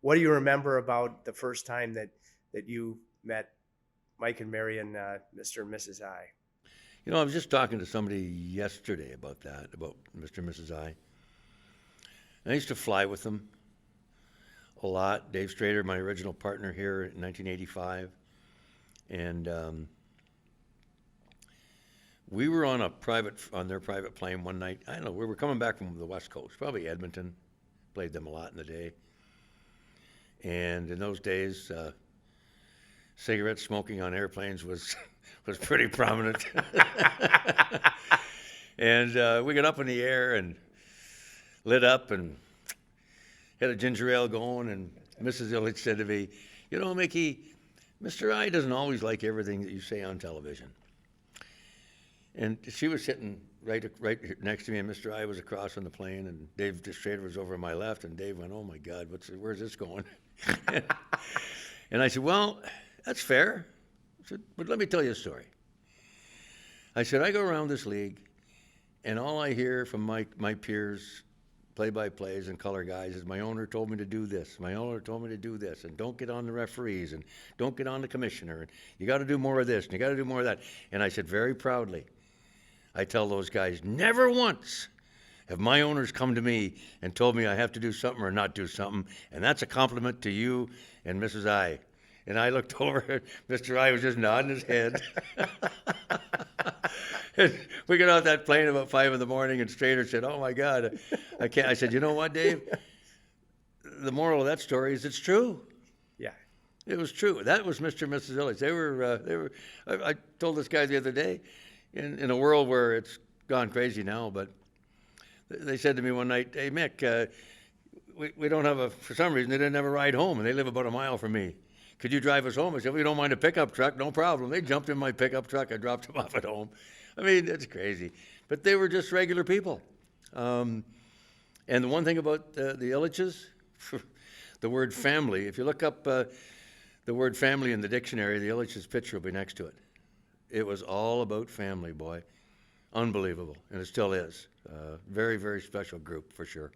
what do you remember about the first time that you met Mike and Mary and Mr. and Mrs. I? I was just talking to somebody yesterday about that, about Mr. and Mrs. I. And I used to fly with them a lot. Dave Strader, my original partner here in 1985. And we were on their private plane one night. I don't know, we were coming back from the West Coast, probably Edmonton. Played them a lot in the day. And in those days, cigarette smoking on airplanes was was pretty prominent. And we got up in the air and lit up and had a ginger ale going. And Mrs. Ilitch said to me, Mickey, Mr. I doesn't always like everything that you say on television. And she was sitting right next to me, and Mr. I was across on the plane, and Dave Strader was over on my left, and Dave went, "Oh my God, where's this going?" And I said, "Well, that's fair." I said, "But let me tell you a story." I said, "I go around this league, and all I hear from my peers, play-by-plays and color guys, is my owner told me to do this. My owner told me to do this, and don't get on the referees, and don't get on the commissioner, and you got to do more of this, and you got to do more of that." And I said very proudly, I tell those guys, never once have my owners come to me and told me I have to do something or not do something, and that's a compliment to you and Mrs. I. And I looked over at Mr. I was just nodding his head. And we got off that plane about 5 in the morning, and Strader said, "Oh my God, I can't." I said, "You know what, Dave? The moral of that story is it's true. Yeah. It was true." That was Mr. and Mrs. Illich. I told this guy the other day, in a world where it's gone crazy now, but they said to me one night, "Hey, Mick, we don't have for some reason, they didn't have a ride home, and they live about a mile from me. Could you drive us home?" I said, "We don't mind a pickup truck, no problem." They jumped in my pickup truck. I dropped them off at home. I mean, it's crazy. But they were just regular people. And the one thing about the Illiches, the word family, if you look up the word family in the dictionary, the Illich's picture will be next to it. It was all about family, boy. Unbelievable. And it still is. Very, very special group, for sure.